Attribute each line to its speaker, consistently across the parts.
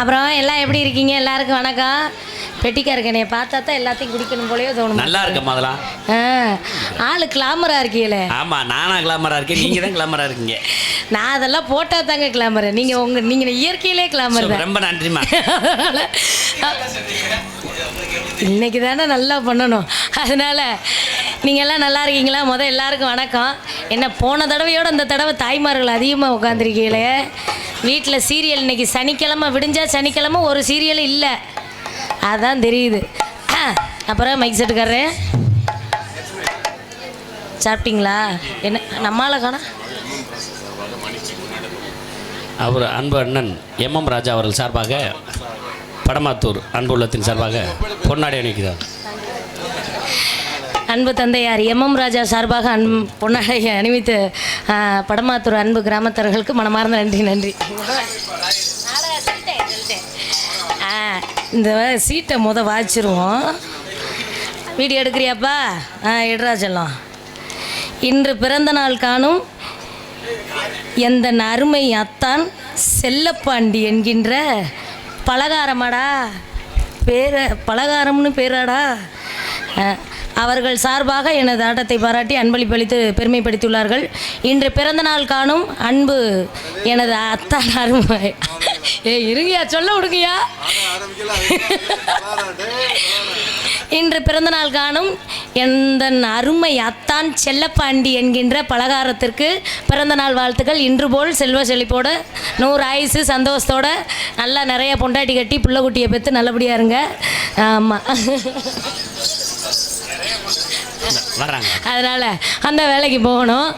Speaker 1: அப்புறம் எல்லாம் எப்படி இருக்கீங்க? எல்லாருக்கும் வணக்கம். பெட்டிக்காருக்கு என்னைய பார்த்தா தான் எல்லாத்தையும் குடிக்கணும் போலயே தோணும்.
Speaker 2: நல்லா இருக்கு முதலாம்.
Speaker 1: ஆளு கிளாமரா இருக்கீங்களே.
Speaker 2: ஆமா, நானா கிளாமரா இருக்கேன், நீங்க தான் கிளாமரா இருக்கீங்க.
Speaker 1: நான் அதெல்லாம் போட்டா தாங்க கிளாமர். நீங்க இயற்கையிலே கிளாமர் தான்.
Speaker 2: ரொம்ப நன்றிமா.
Speaker 1: இன்னைக்கு தானே நல்லா பண்ணணும். அதனால நீங்கள் எல்லாம் நல்லா இருக்கீங்களா? எல்லாருக்கும் வணக்கம். என்ன போன தடவையோட இந்த தடவை தாய்மார்கள் அதிகமாக உட்காந்துருக்கீங்களே. வீட்டில் சீரியல் இன்னைக்கு சனிக்கிழமை விடிஞ்சா சனிக்கிழமை ஒரு சீரியல் இல்லை, அதான் தெரியுது. அப்புறம் மைக் செட்டுக்காரரு சாப்பிட்டீங்களா? என்ன நம்மால காணா?
Speaker 2: அவர் அன்பு அண்ணன் MM ராஜா அவர்கள் சார்பாக, படமாத்தூர் அன்பு உள்ளத்தின் சார்பாக பொன்னாடை அணிக்கிறார்.
Speaker 1: அன்பு தந்தையார் MM ராஜா சார்பாக பொன்னாடை அணிவித்து படமாத்தூர் அன்பு கிராமத்தர்களுக்கு மனமார்ந்த நன்றி. இந்த சீட்டை வாய்ச்சிருவோம். வீடியோ எடுக்கிறியாப்பா? எடுறா செல்லம். இன்று பிறந்த நாள் காணும் எந்த அருமை அத்தான் செல்லப்பாண்டி என்கின்ற பலகாரமாடா பலகாரம்னு பேராடா அவர்கள் சார்பாக எனது ஆட்டத்தை பாராட்டி அன்பளிப்பளித்து பெருமைப்படுத்தியுள்ளார்கள். இன்று பிறந்த நாள் காணும் அன்பு எனது அத்தான் அருமை. இருங்கயா, சொல்ல விடுங்கயா. இன்று பிறந்த நாள் காணும் எந்த அருமை அத்தான் செல்லப்பாண்டி என்கின்ற பலகாரத்திற்கு பிறந்த நாள் வாழ்த்துக்கள். இன்று போல் செல்வ செழிப்போட 100 ஆயுசு சந்தோஷத்தோட நல்லா நிறைய பொண்டாட்டி கட்டி புள்ள குட்டியை பெற்று நல்லபடியாக இருங்க. ஆமாம், அதனால் அந்த வேலைக்கு போகணும்.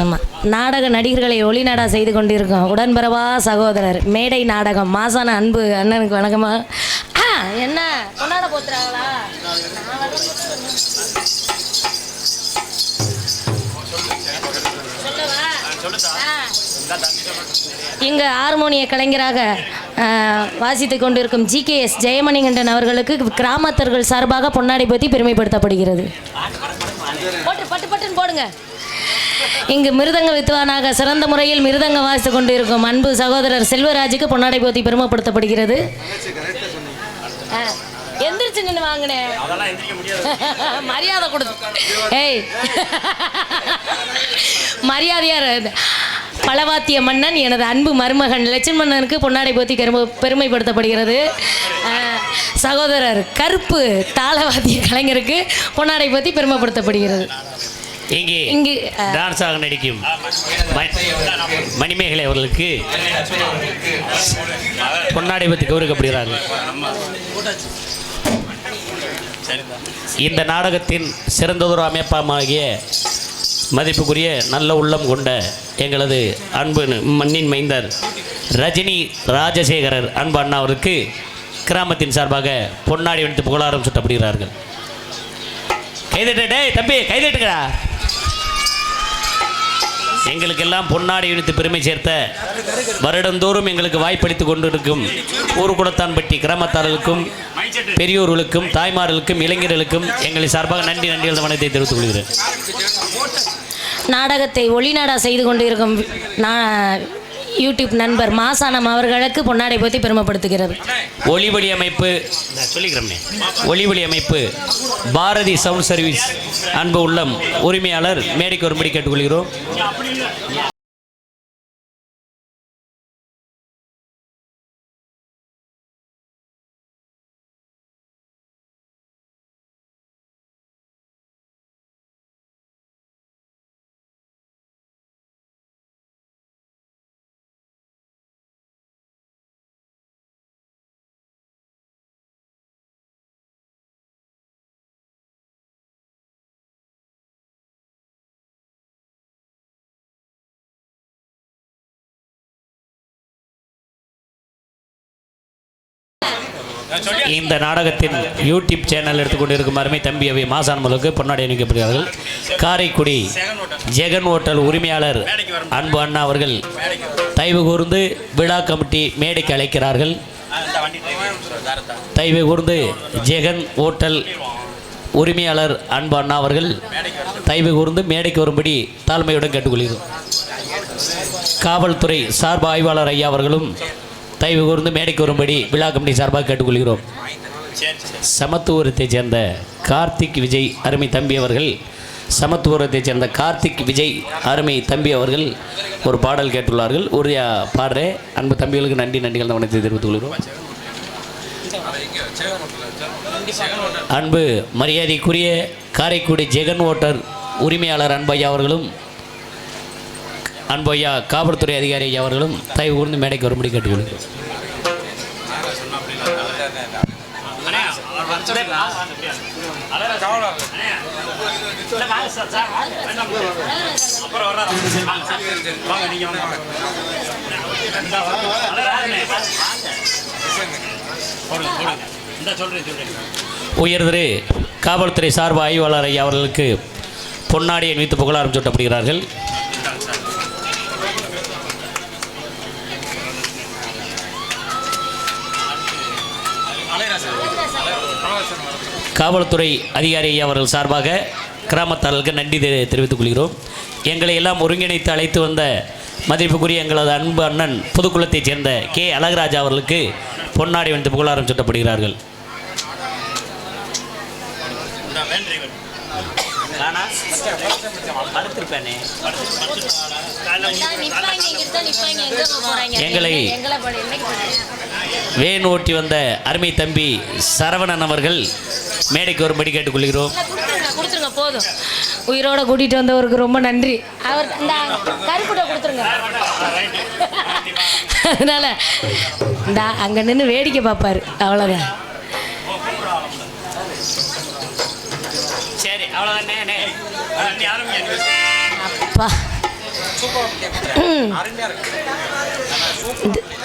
Speaker 1: ஆமாம், நாடக நடிகர்களை ஒளிநாடா செய்து கொண்டிருக்கோம் உடன்பிறவா சகோதரர் மேடை நாடகம் மாசான அன்பு அண்ணனுக்கு வணக்கமா. என்ன கொண்டாட போத்துறாங்களா? இங்கு ஹார்மோனிய கலைஞராக வாசித்து கொண்டிருக்கும் GKS ஜெயமணிகண்டன் அவர்களுக்கு கிராமத்தர்கள் சார்பாக பொன்னாடை பற்றி பெருமைப்படுத்தப்படுகிறது. பட்டுன்னு போடுங்க. இங்கு மிருதங்க வித்வானாக சிறந்த முறையில் மிருதங்க வாசித்து கொண்டிருக்கும் அன்பு சகோதரர் செல்வராஜுக்கு பொன்னாடை போத்தி பெருமைப்படுத்தப்படுகிறது. எந்திரிச்சு நின்று வாங்கினேன், மரியாதை கொடுத்து. மரியாதையா பலவாத்திய மன்னன் எனது அன்பு மருமகன் லட்சுமணனுக்கு பொன்னாடை போத்தி பெருமைப்படுத்தப்படுகிறது. சகோதரர் கருப்பு தாளவாத்திய கலைஞருக்கு பொன்னாடை போத்தி பெருமைப்படுத்தப்படுகிறது.
Speaker 2: இங்கு டான்ஸாக நடிக்கும் மணிமேகலை அவர்களுக்கு பொன்னாடை பற்றி கௌரவிக்கப்படுகிறார்கள். இந்த நாடகத்தின் சிறந்ததொரு அமைப்பாகிய மதிப்புக்குரிய நல்ல உள்ளம் கொண்ட எங்களது அன்பு மண்ணின் மைந்தர் ரஜினி ராஜசேகரர் அன்பு அண்ணா அவருக்கு கிராமத்தின் சார்பாக பொன்னாடை அணிவித்து புகழாரம் சுட்டப்படுகிறார்கள். கைதட்ட தம்பி, கைதட்டுக்கிறா. எங்களுக்கெல்லாம் பொன்னாடை அணிவித்து பெருமை சேர்த்த வருடந்தோறும் எங்களுக்கு வாய்ப்பளித்து கொண்டிருக்கும் ஊர்குடத்தான்பட்டி கிராமத்தார்களுக்கும் பெரியோர்களுக்கும் தாய்மார்களுக்கும் இளைஞர்களுக்கும் எங்களை சார்பாக நன்றி வணக்கத்தை தெரிவித்துக் கொள்கிறேன்.
Speaker 1: நாடகத்தை ஒளிநாடா செய்து கொண்டிருக்கும் யூடியூப் நண்பர் மாசானம் அவர்களுக்கு பொன்னாடை போத்தி பெருமைப்படுத்துகிறது.
Speaker 2: ஒளிவழி அமைப்பு ஒளிவழி அமைப்பு பாரதி சவுண்ட் சர்வீஸ் அன்பு உள்ளம் உரிமையாளர் மேடைக்கு வரும்படி கேட்டுக்கொள்கிறோம். இந்த நாடகத்தின் யூடியூப் சேனல் எடுத்துக்கொண்டிருக்கும் அருமை தம்பி அவை மாசான்மலுக்கு பொன்னாடை அணிவிக்கப்படுகிறார்கள். காரைக்குடி ஜெகன் ஹோட்டல் உரிமையாளர் அன்பு அண்ணா அவர்கள் தயவு கூர்ந்து விழா கமிட்டி மேடைக்கு அழைக்கிறார்கள். தயவு கூர்ந்து ஜெகன் ஹோட்டல் உரிமையாளர் அன்பு அண்ணா அவர்கள் தயவு கூர்ந்து மேடைக்கு வரும்படி தாழ்மையுடன் கேட்டுக்கொள்கிறோம். காவல்துறை சார்பு ஆய்வாளர் ஐயா அவர்களும் தயவு கூர்ந்து மேடைக்கு வரும்படி விழா கமிட்டி சார்பாக கேட்டுக்கொள்கிறோம். சமத்துவத்தைச் சேர்ந்த கார்த்திக் விஜய் அருமை தம்பி அவர்கள் சமத்துவத்தைச் சேர்ந்த கார்த்திக் விஜய் அருமை தம்பி அவர்கள் ஒரு பாடல் கேட்டுள்ளார்கள். ஒரு பாடுற அன்பு தம்பிகளுக்கு நன்றிகள் வணக்கத்தை தெரிவித்துக் கொள்கிறோம். அன்பு மரியாதைக்குரிய காரைக்குடி ஜெகன் ஓட்டர் உரிமையாளர் அன்பையா அவர்களும் அன்பையா காவல்துறை அதிகாரி ஐயா அவர்களும் தயவு கூர்ந்து மேடைக்கு வரும்படி கேட்டுக்கொள்கிறோம். உயர்திரு காவல்துறை சார்பு ஆய்வாளர் ஐயா அவர்களுக்கு பொன்னாடி அணிவித்து புகழாரம் சூட்டப்படுகிறார்கள். காவல்துறை அதிகாரி ஐயா அவர்கள் சார்பாக கிராமத்தார்களுக்கு நன்றி தெரிவித்துக் கொள்கிறோம். எங்களை எல்லாம் ஒருங்கிணைத்து அழைத்து வந்த மதிப்புக்குரிய எங்களது அன்பு அண்ணன் புதுக்குளத்தைச் சேர்ந்த கே அழகராஜா அவர்களுக்கு பொன்னாடி வந்து புகழாரம் சூட்டப்படுகிறார்கள். எங்களை வேன் ஓட்டி வந்த அருமை தம்பி சரவணன் அவர்கள் மேடைக்கு வரும்படி கேட்டுக்கொள்கிறோம்.
Speaker 1: போதும், உயிரோட கூட்டிட்டு வந்தவருக்கு ரொம்ப நன்றி. அவர் கருப்புட்ட கொடுத்துருங்க. அதனால அங்க நின்று வேடிக்கை பார்ப்பாரு, அவ்வளவுதான்.
Speaker 2: சரி, அவ்வளவுதான்.
Speaker 1: அப்பா,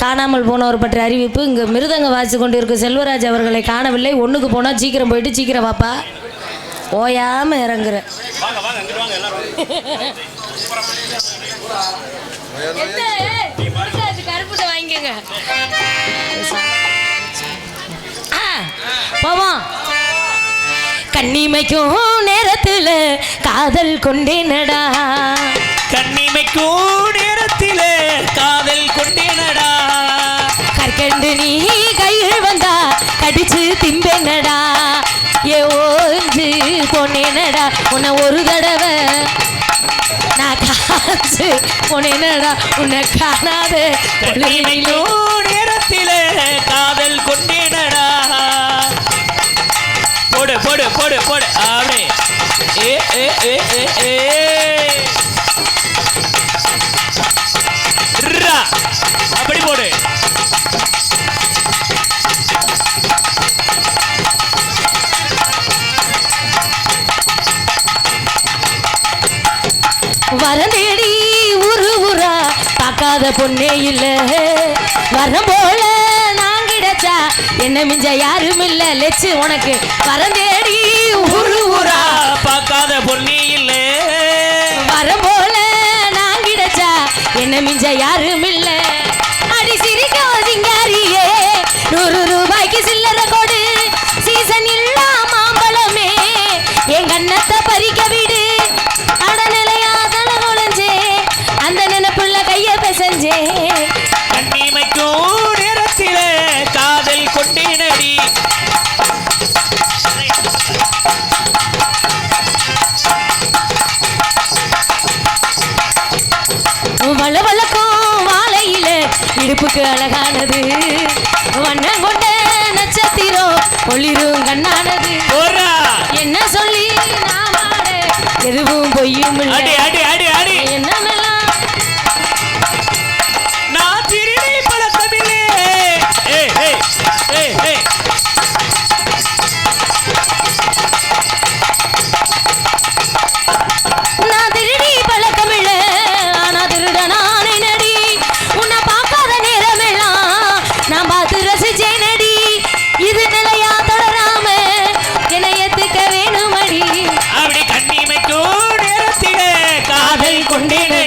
Speaker 1: காணாமல் போனவர் பற்றிய அறிவிப்பு. இங்கே மிருதங்க வாசித்து கொண்டு இருக்க செல்வராஜ் அவர்களை காணவில்லை. ஒன்றுக்கு போனால் சீக்கிரம் போயிட்டு சீக்கிரம் வாப்பா, ஓயாமல் இறங்குற. கருப்புட்ட வாங்கிக்கங்க. போவோம். கண்ணிமைக்கும் நேரத்தில் காதல் கொண்டேனடா,
Speaker 2: கண்ணிமைக்கும் நேரத்தில் காதல் கொண்டேனடா,
Speaker 1: கற்கண்டு நீ கையில் வந்தா கடிச்சு திம்பேனடா, ஏ ஓஞ்சு போனேனடா உன்னை ஒரு தடவை நான் காசு போனேனடா உன்னை காணாத.
Speaker 2: கண்ணிமைக்கும் நேரத்தில் காதல் கொண்டேனடா. போடு போடு போடு போடு அப்படி. ஏ ஏ ஏ ஏ ஏ அப்படி போடு.
Speaker 1: வரந்தேடி ஊரு ஊரா பார்க்காத பொண்ணே இல்ல, வரம் போல நான் கிடைச்சா என்ன மிஞ்ச யாரும் இல்ல. லெச்சு உனக்கு வரந்தேடி ஊரு ஊரா
Speaker 2: பார்க்காத பொண்ணே இல்ல,
Speaker 1: வரம் போல நான் கிடைச்சா என்ன மிஞ்ச யாரும் இல்ல. அடி சிரிக்க சிங்காரியே 100 ரூபாய்க்கு சில்லற கொடு, சீசன் இல்லா மாம்பழமே என் கண்ணத்தை பறிக்க விடு. அடநிலையா தலை குழஞ்சே அந்த நினைப்புள்ள கைய பெசஞ்சே.
Speaker 2: கண்ணிமைக்கும் நேரத்தில் காதல் கொண்டேனடி.
Speaker 1: வளவளக்கும் வாழையில இடுப்புக்கு அழகானது, வண்ணம் கொண்ட நட்சத்திரம் ஒளிரும் கண்ணானது. என்ன சொல்லி நான் ஆட எதுவும் பொய்யும்
Speaker 2: அடி அடி அடி அடி.
Speaker 1: என்னமெல்லாம்
Speaker 2: நான் திருடி பழக்கமில்லே. ஏய் ஏய் ஏய் ஏய்
Speaker 1: நான் திருடி பழக்கமில்ல, ஆனா திருட நானே நடி. உன்னை பார்க்காத நேரமெல்லாம் நான் பார்த்து ரசிச்சேன் நடி. இது நிலையா தொடராம என்னை ஏத்துக்க வேணுமடி.
Speaker 2: அப்படி கண்ணிமைக்கும் நேரத்திலே காதல் கொண்டேனடி.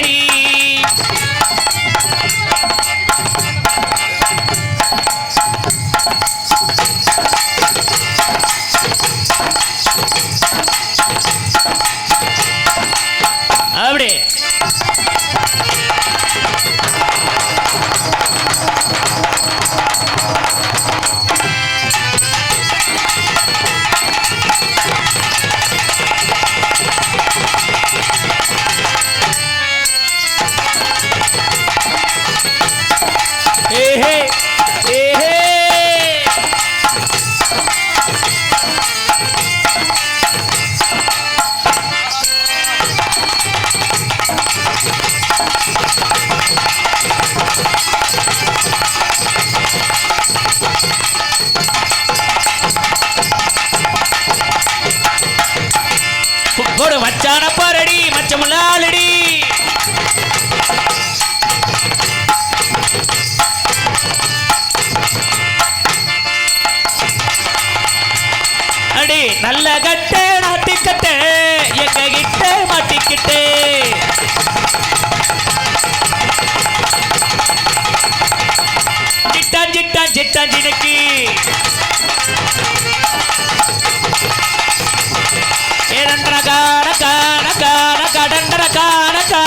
Speaker 2: டண்டனக்கா அனக்கா.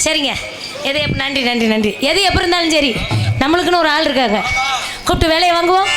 Speaker 1: சரிங்க, நன்றி நன்றி நன்றி. எது எப்படி இருந்தாலும் சரி, நம்மளுக்குன்னு ஒரு ஆள் இருக்காங்க, கூப்பிட்டு வேலையை வாங்குவோம்.